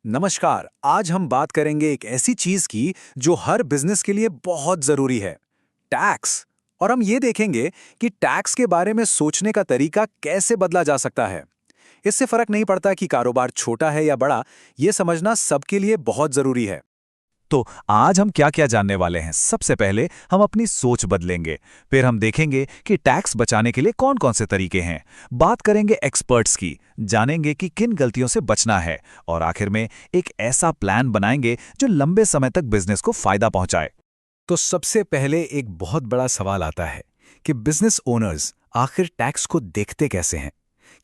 नमस्कार। आज हम बात करेंगे एक ऐसी चीज की जो हर बिजनेस के लिए बहुत जरूरी है, टैक्स। और हम ये देखेंगे कि टैक्स के बारे में सोचने का तरीका कैसे बदला जा सकता है। इससे फर्क नहीं पड़ता कि कारोबार छोटा है या बड़ा, ये समझना सबके लिए बहुत जरूरी है। तो आज हम क्या क्या जानने वाले हैं। सबसे पहले हम अपनी सोच बदलेंगे। फिर हम देखेंगे कि टैक्स बचाने के लिए कौन कौन से तरीके हैं। बात करेंगे एक्सपर्ट्स की, जानेंगे कि किन गलतियों से बचना है। और आखिर में एक ऐसा प्लान बनाएंगे जो लंबे समय तक बिजनेस को फायदा पहुंचाए। तो सबसे पहले एक बहुत बड़ा सवाल आता है कि बिजनेस ओनर्स आखिर टैक्स को देखते कैसे हैं।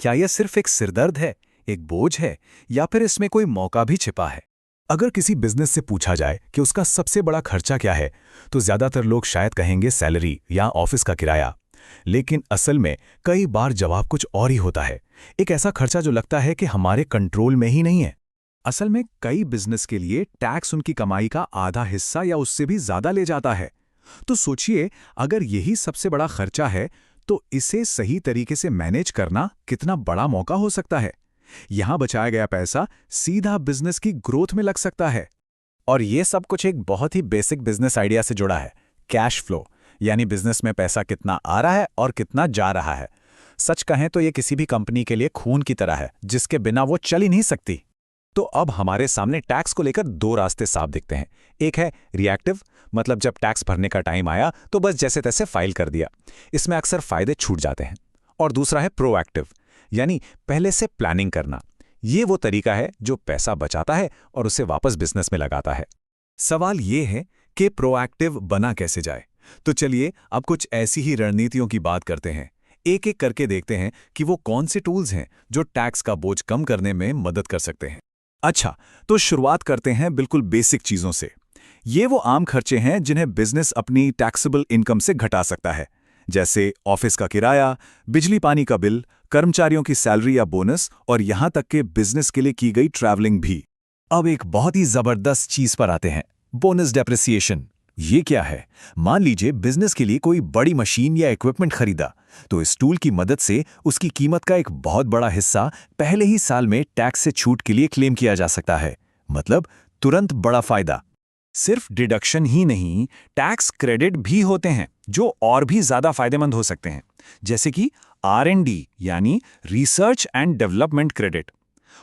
क्या यह सिर्फ एक सिरदर्द है, एक बोझ है, या फिर इसमें कोई मौका भी छिपा है? अगर किसी बिजनेस से पूछा जाए कि उसका सबसे बड़ा खर्चा क्या है, तो ज्यादातर लोग शायद कहेंगे सैलरी या ऑफिस का किराया। लेकिन असल में कई बार जवाब कुछ और ही होता है। एक ऐसा खर्चा जो लगता है कि हमारे कंट्रोल में ही नहीं है। असल में कई बिजनेस के लिए टैक्स उनकी कमाई का आधा हिस्सा या उससे भी ज्यादा ले जाता है। तो सोचिए, अगर यही सबसे बड़ा खर्चा है, तो इसे सही तरीके से मैनेज करना कितना बड़ा मौका हो सकता है। यहां बचाया गया पैसा सीधा बिजनेस की ग्रोथ में लग सकता है। और ये सब कुछ एक बहुत ही बेसिक बिजनेस आइडिया से जुड़ा है, कैश फ्लो। यानी बिजनेस में पैसा कितना आ रहा है और कितना जा रहा है। सच कहें तो ये किसी भी कंपनी के लिए खून की तरह है, जिसके बिना वो चल ही नहीं सकती। तो अब हमारे सामने टैक्स को लेकर दो रास्ते साफ दिखते हैं। एक है रिएक्टिव, मतलब जब टैक्स भरने का टाइम आया तो बस जैसे तैसे फाइल कर दिया। इसमें अक्सर फायदे छूट जाते हैं। और दूसरा है प्रोएक्टिव, यानी पहले से प्लानिंग करना। ये वो तरीका है जो पैसा बचाता है और उसे वापस बिजनेस में लगाता है। सवाल ये है कि प्रोएक्टिव बना कैसे जाए। तो चलिए अब कुछ ऐसी ही रणनीतियों की बात करते हैं। एक एक करके देखते हैं कि वो कौन से टूल्स हैं जो टैक्स का बोझ कम करने में मदद कर सकते हैं। अच्छा, तो शुरुआत करते हैं बिल्कुल बेसिक चीजों से। ये वो आम खर्चे हैं जिन्हें बिजनेस अपनी टैक्सेबल इनकम से घटा सकता है, जैसे ऑफिस का किराया, बिजली पानी का बिल, कर्मचारियों की सैलरी या बोनस, और यहां तक कि बिजनेस के लिए की गई ट्रैवलिंग भी। अब एक बहुत ही जबरदस्त चीज पर आते हैं, बोनस डेप्रिसिएशन। ये क्या है? मान लीजिए बिजनेस के लिए कोई बड़ी मशीन या इक्विपमेंट खरीदा, तो इस टूल की मदद से उसकी कीमत का एक बहुत बड़ा हिस्सा पहले ही साल में टैक्स से छूट के लिए क्लेम किया जा सकता है। मतलब तुरंत बड़ा फायदा। सिर्फ डिडक्शन ही नहीं, टैक्स क्रेडिट भी होते हैं जो और भी ज्यादा फायदेमंद हो सकते हैं, जैसे कि R&D यानी रिसर्च एंड डेवलपमेंट क्रेडिट।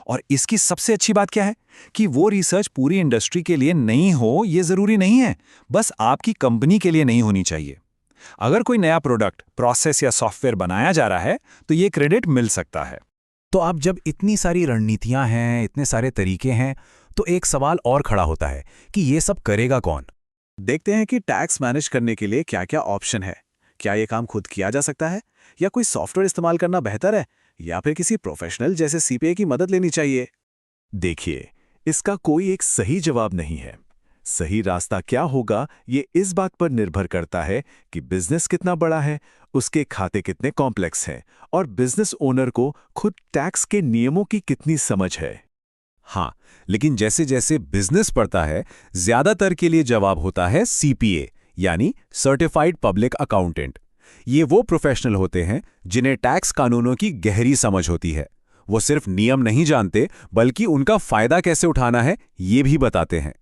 और इसकी सबसे अच्छी बात क्या है कि वो रिसर्च पूरी इंडस्ट्री के लिए नहीं हो, ये जरूरी नहीं है, बस आपकी कंपनी के लिए नहीं होनी चाहिए। अगर कोई नया प्रोडक्ट, प्रोसेस या सॉफ्टवेयर बनाया जा रहा है तो ये क्रेडिट मिल सकता है। तो अब जब इतनी सारी रणनीतियां हैं, इतने सारे तरीके हैं, तो एक सवाल और खड़ा होता है कि ये सब करेगा कौन? देखते हैं कि टैक्स मैनेज करने के लिए क्या क्या ऑप्शन है। क्या ये काम खुद किया जा सकता है, या कोई सॉफ्टवेयर इस्तेमाल करना बेहतर है, या फिर किसी प्रोफेशनल जैसे CPA की मदद लेनी चाहिए? देखिए, इसका कोई एक सही जवाब नहीं है। सही रास्ता क्या होगा, ये इस बात पर निर्भर करता है कि बिजनेस कितना बड़ा है, उसके खाते कितने कॉम्प्लेक्स हैं, और बिजनेस ओनर को खुद टैक्स के नियमों की कितनी समझ है। हाँ, लेकिन जैसे जैसे बिजनेस बढ़ता है, ज्यादातर के लिए जवाब होता है CPA, यानी सर्टिफाइड पब्लिक अकाउंटेंट। ये वो प्रोफेशनल होते हैं जिन्हें टैक्स कानूनों की गहरी समझ होती है। वो सिर्फ नियम नहीं जानते, बल्कि उनका फायदा कैसे उठाना है ये भी बताते हैं।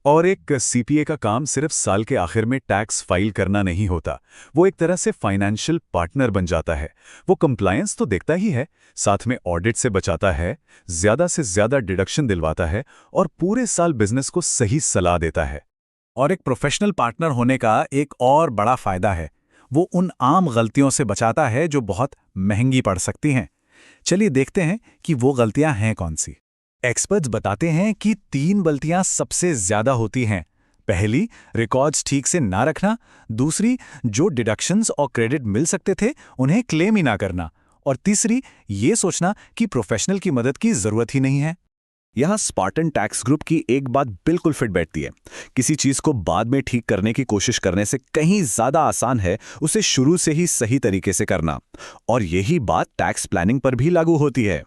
और एक CPA का काम सिर्फ साल के आखिर में टैक्स फाइल करना नहीं होता। वो एक तरह से फाइनेंशियल पार्टनर बन जाता है। वो कंप्लायंस तो देखता ही है, साथ में ऑडिट से बचाता है, ज्यादा से ज्यादा डिडक्शन दिलवाता है, और पूरे साल बिजनेस को सही सलाह देता है। और एक प्रोफेशनल पार्टनर होने का एक और बड़ा फायदा है, वो उन आम गलतियों से बचाता है जो बहुत महंगी पड़ सकती हैं। चलिए देखते हैं कि वो गलतियां हैं कौन सी। एक्सपर्ट्स बताते हैं कि 3 गलतियां सबसे ज्यादा होती हैं। पहली, रिकॉर्ड्स ठीक से ना रखना। दूसरी, जो डिडक्शंस और क्रेडिट मिल सकते थे उन्हें क्लेम ही ना करना। और तीसरी, ये सोचना कि प्रोफेशनल की मदद की जरूरत ही नहीं है। यहाँ स्पार्टन टैक्स ग्रुप की एक बात बिल्कुल फिट बैठती है। किसी चीज को बाद में ठीक करने की कोशिश करने से कहीं ज्यादा आसान है उसे शुरू से ही सही तरीके से करना। और यही बात टैक्स प्लानिंग पर भी लागू होती है।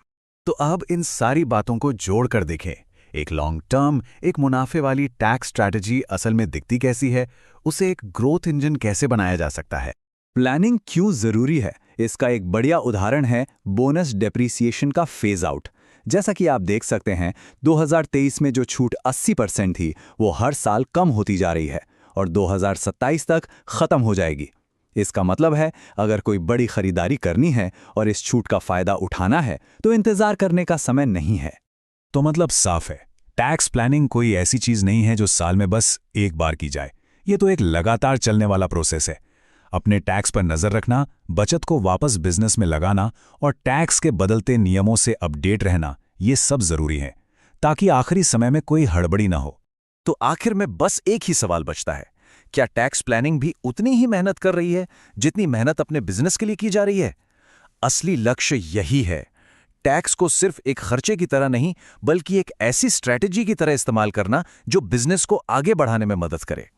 तो अब इन सारी बातों को जोड़कर देखें। एक लॉन्ग टर्म, एक मुनाफे वाली टैक्स स्ट्रैटेजी असल में दिखती कैसी है, उसे एक ग्रोथ इंजन कैसे बनाया जा सकता है। प्लानिंग क्यों जरूरी है, इसका एक बढ़िया उदाहरण है बोनस डेप्रिसिएशन का फेज आउट। जैसा कि आप देख सकते हैं, 2023 में जो छूट 80% थी, वो हर साल कम होती जा रही है और 2027 तक खत्म हो जाएगी। इसका मतलब है, अगर कोई बड़ी खरीदारी करनी है और इस छूट का फायदा उठाना है, तो इंतजार करने का समय नहीं है। तो मतलब साफ है, टैक्स प्लानिंग कोई ऐसी चीज नहीं है जो साल में बस एक बार की जाए। ये तो एक लगातार चलने वाला प्रोसेस है। अपने टैक्स पर नजर रखना, बचत को वापस बिजनेस में लगाना और टैक्स के बदलते नियमों से अपडेट रहना, ये सब जरूरी है, ताकि आखिरी समय में कोई हड़बड़ी ना हो। तो आखिर में बस एक ही सवाल बचता है, क्या टैक्स प्लानिंग भी उतनी ही मेहनत कर रही है जितनी मेहनत अपने बिजनेस के लिए की जा रही है? असली लक्ष्य यही है, टैक्स को सिर्फ एक खर्चे की तरह नहीं, बल्कि एक ऐसी स्ट्रैटेजी की तरह इस्तेमाल करना जो बिजनेस को आगे बढ़ाने में मदद करे।